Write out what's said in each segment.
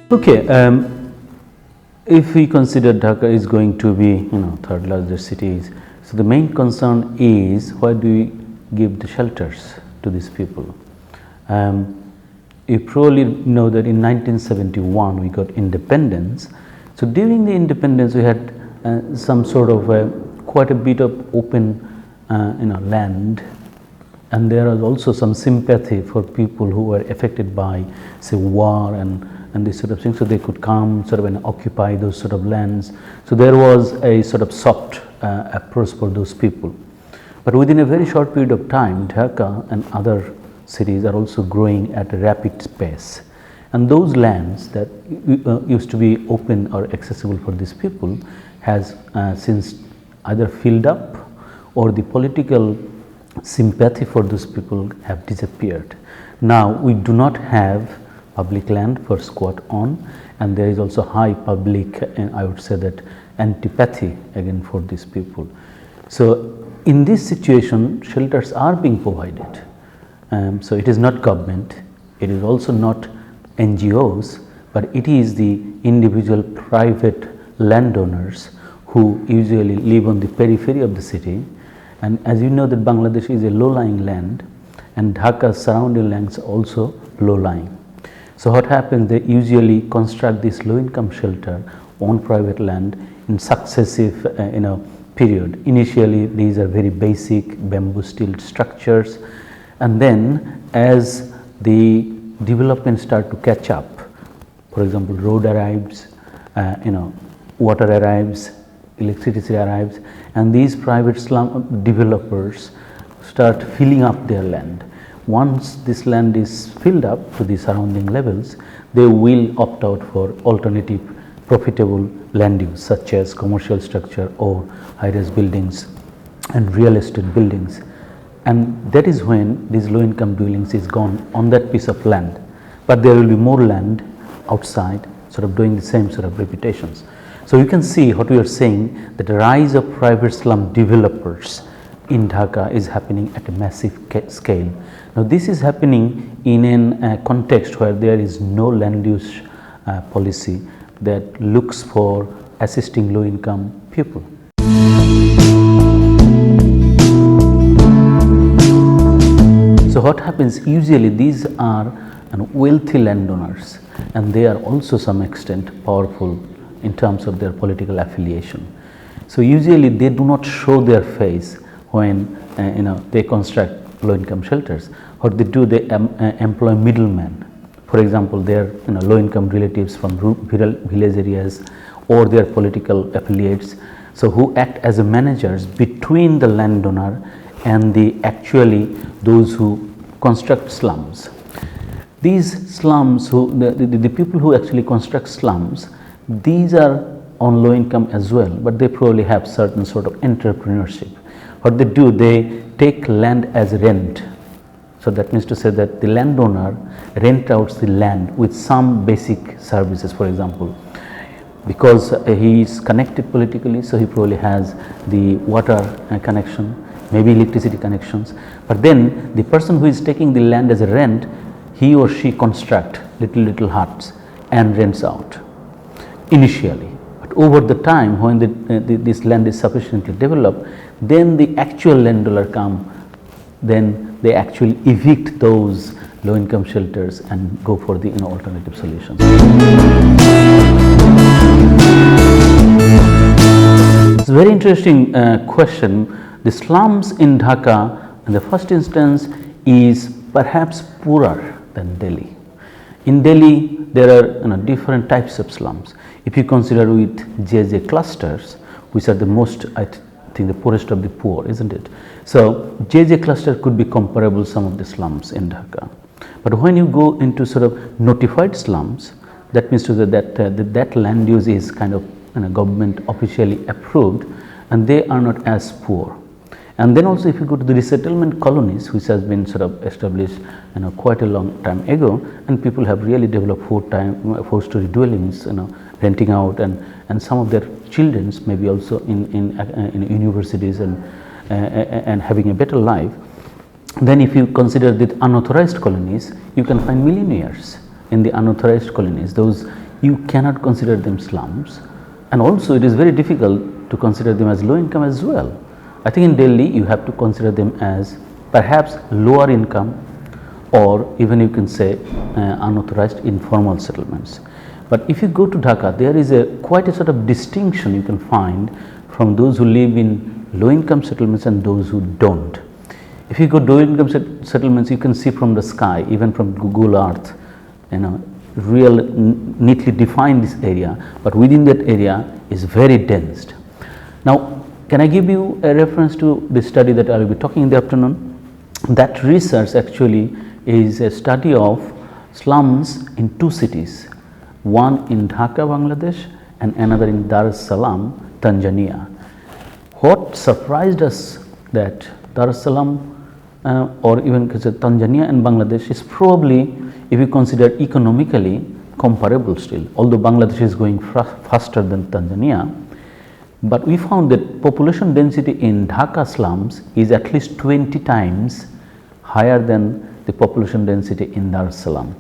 Okay, if we consider Dhaka is going to be, third largest cities, so the main concern is why do we give the shelters to these people? You probably know that in 1971 we got independence. So during the independence we had some sort of quite a bit of open land, and there was also some sympathy for people who were affected by, say, war and this sort of thing, so they could come sort of and occupy those sort of lands. So there was a sort of soft approach for those people. But within a very short period of time, Dhaka and other cities are also growing at a rapid pace, and those lands that used to be open or accessible for these people has since either filled up, or the political sympathy for those people have disappeared. Now we do not have public land for squat on, and there is also high public, and I would say that, antipathy again for these people. So in this situation, shelters are being provided. So it is not government, it is also not NGOs, but it is the individual private landowners who usually live on the periphery of the city. And as you know that Bangladesh is a low-lying land, and Dhaka's surrounding lands also low-lying. So what happens, they usually construct this low-income shelter on private land in successive period. Initially these are very basic bamboo steel structures, and then as the development start to catch up, for example road arrives, water arrives, electricity arrives, and these private slum developers start filling up their land. Once this land is filled up to the surrounding levels, they will opt out for alternative profitable land use such as commercial structure or high-rise buildings and real estate buildings. And that is when these low income dwellings is gone on that piece of land, but there will be more land outside sort of doing the same sort of reputations. So you can see what we are saying, that the rise of private slum developers in Dhaka is happening at a massive scale. Now this is happening in a context where there is no land use policy that looks for assisting low income people. So what happens, usually these are wealthy landowners, and they are also some extent powerful in terms of their political affiliation. So usually they do not show their face when they construct low income shelters. What they do, they employ middlemen. For example, their low income relatives from village areas or their political affiliates, so who act as a managers between the landowner and those who construct slums. These slums, the people who actually construct slums, these are on low income as well, but they probably have certain sort of entrepreneurship. What they do, they take land as rent. So that means to say that the landowner rent out the land with some basic services. For example, because he is connected politically, so he probably has the water connection, maybe electricity connections, but then the person who is taking the land as a rent, he or she construct little huts and rents out initially. But over the time, when this land is sufficiently developed, then the actual landowner come, then they actually evict those low income shelters and go for the alternative solutions. It's a very interesting question. The slums in Dhaka in the first instance is perhaps poorer than Delhi. In Delhi there are different types of slums. If you consider with JJ clusters, which are the most, I think, the poorest of the poor, isn't it? So JJ cluster could be comparable some of the slums in Dhaka. But when you go into sort of notified slums, that means to that land use is kind of government officially approved, and they are not as poor. And then also if you go to the resettlement colonies, which has been sort of established quite a long time ago, and people have really developed four-story dwellings, renting out, and some of their children maybe also in universities and having a better life. Then if you consider the unauthorized colonies, you can find millionaires in the unauthorized colonies. Those you cannot consider them slums, and also it is very difficult to consider them as low income as well. I think in Delhi you have to consider them as perhaps lower income, or even you can say unauthorized informal settlements. But if you go to Dhaka, there is quite a sort of distinction you can find from those who live in low income settlements and those who don't. If you go to low income settlements, you can see from the sky, even from Google Earth, real neatly define this area, but within that area is very dense. Now, can I give you a reference to the study that I will be talking in the afternoon? That research actually is a study of slums in two cities, one in Dhaka, Bangladesh, and another in Dar es Salaam, Tanzania. What surprised us that Dar es Salaam or even Tanzania and Bangladesh is probably, if you consider economically, comparable still, although Bangladesh is going faster than Tanzania. But we found that population density in Dhaka slums is at least 20 times higher than the population density in Dar es Salaam.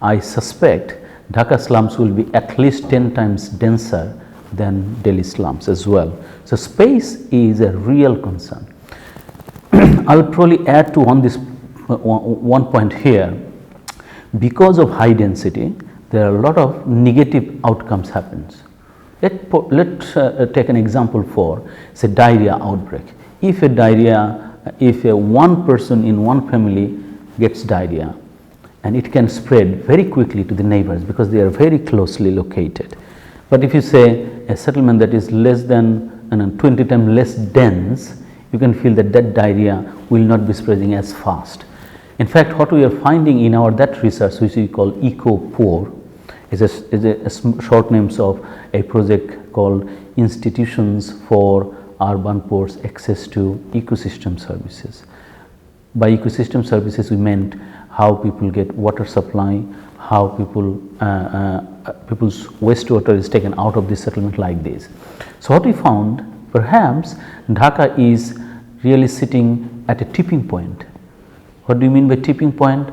I suspect Dhaka slums will be at least 10 times denser than Delhi slums as well. So, space is a real concern. I will probably add to on this one point here. Because of high density, there are a lot of negative outcomes happens. Let's take an example for say diarrhea outbreak. If one person in one family gets diarrhea, and it can spread very quickly to the neighbors because they are very closely located. But if you say a settlement that is less than 20 times less dense, you can feel that diarrhea will not be spreading as fast. In fact, what we are finding in our that research, which we call EcoPoor, is a short names of a project called Institutions for Urban Poor's Access to Ecosystem Services. By ecosystem services, we meant how people get water supply, how people's wastewater is taken out of the settlement like this. So, what we found, perhaps Dhaka is really sitting at a tipping point. What do you mean by tipping point?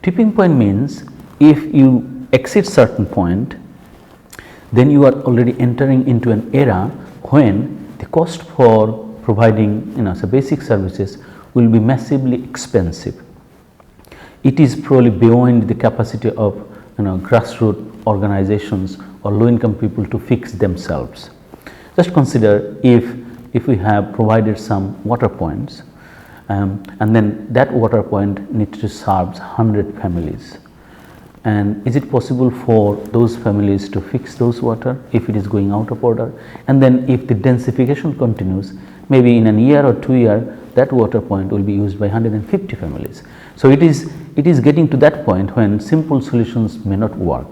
Tipping point means if you exceed certain point, then you are already entering into an era when the cost for providing so basic services will be massively expensive. It is probably beyond the capacity of grassroots organizations or low income people to fix themselves. Just consider if we have provided some water points and then that water point needs to serve 100 families, and is it possible for those families to fix those water if it is going out of order? And then if the densification continues, maybe in a year or 2 years that water point will be used by 150 families. So, it is getting to that point when simple solutions may not work.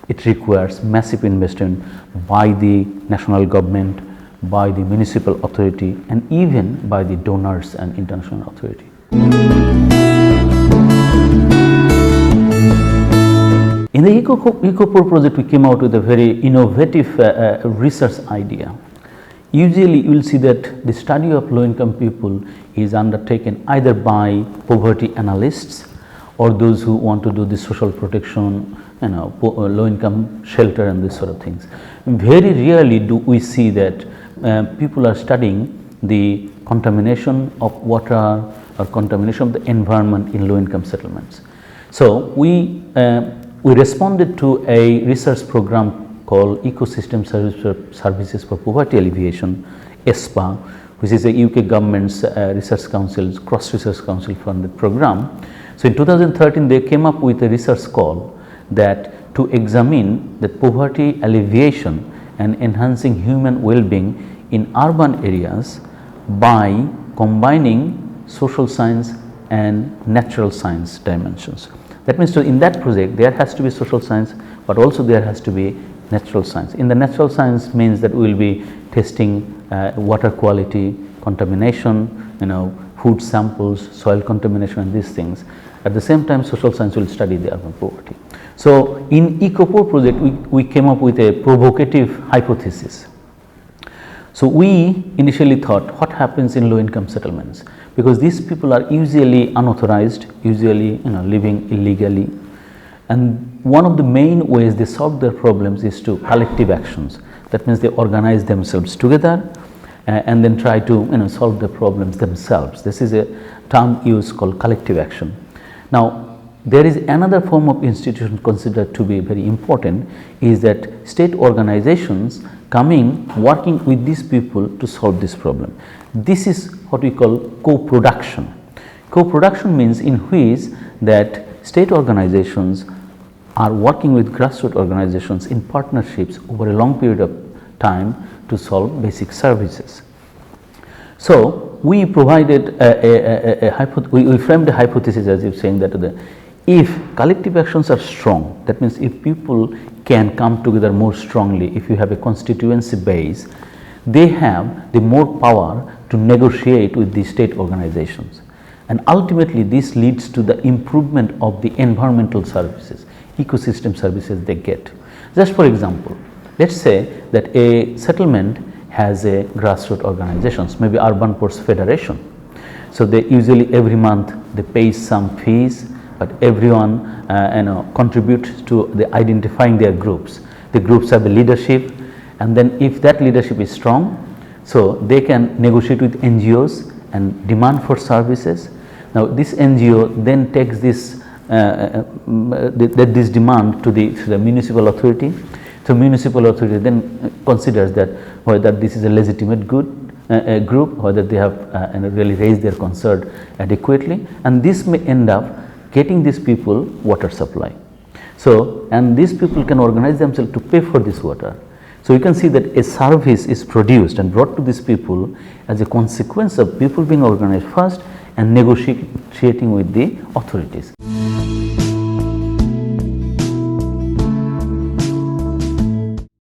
It requires massive investment by the national government, by the municipal authority, and even by the donors and international authority. In the EcoPoor project, we came out with a very innovative research idea. Usually, you will see that the study of low income people is undertaken either by poverty analysts or those who want to do the social protection, low income shelter and this sort of things. Very rarely do we see that people are studying the contamination of water or contamination of the environment in low income settlements. So, we responded to a research program called Ecosystem Services for Poverty Alleviation, ESPA, which is a UK government's research council's cross research council funded program. So, in 2013 they came up with a research call that to examine the poverty alleviation and enhancing human well-being in urban areas by combining social science and natural science dimensions. That means, so in that project there has to be social science, but also there has to be natural science. In the natural science means that we will be testing water quality, contamination, food samples, soil contamination and these things. At the same time, social science will study the urban poverty. So, in EcoPoor project we came up with a provocative hypothesis. So, we initially thought what happens in low income settlements, because these people are usually unauthorized, usually living illegally, And one of the main ways they solve their problems is to collective actions. That means they organize themselves together and then try to solve the problems themselves. This is a term used called collective action. Now, there is another form of institution considered to be very important, is that state organizations working with these people to solve this problem. This is what we call co-production. Co-production means in which that state organizations are working with grassroots organizations in partnerships over a long period of time to solve basic services. So, we provided we framed a hypothesis as if saying that if collective actions are strong, that means if people can come together more strongly, if you have a constituency base, they have the more power to negotiate with the state organizations, and ultimately this leads to the improvement of the environmental services, ecosystem services they get. Just for example, let us say that a settlement has a grassroots organizations, maybe Urban Ports Federation. So, they usually every month they pay some fees, but everyone contributes to the identifying their groups. The groups have a leadership, and then if that leadership is strong, so they can negotiate with NGOs and demand for services. Now, this NGO then takes this this demand to the municipal authority. So, municipal authority then considers that whether this is a legitimate group, whether they have really raised their concern adequately, and this may end up getting these people water supply. So, and these people can organize themselves to pay for this water. So, you can see that a service is produced and brought to these people as a consequence of people being organized first and negotiating with the authorities.